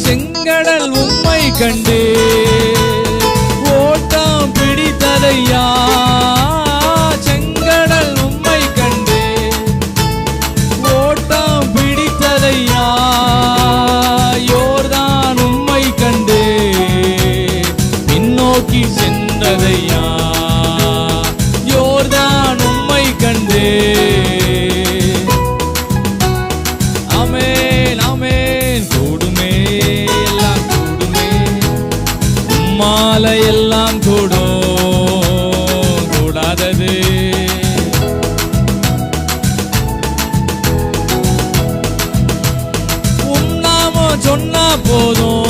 செங்கடல் உம்மை கண்டே ஓட்டம் பிடித்ததையா செங்கடல் உம்மை கண்டே ஓட்டம் பிடித்ததையா யோர்தான் உம்மை கண்டே பின்னோக்கி சென்றதையா யோர்தான் உம்மை கண்டே ஆமென் ஆமென் கூடுமே எல்லாம் கூடுமே உம்மால எல்லாம் கூடும் கூடாதது உம் நாமம் சொன்னா போதும்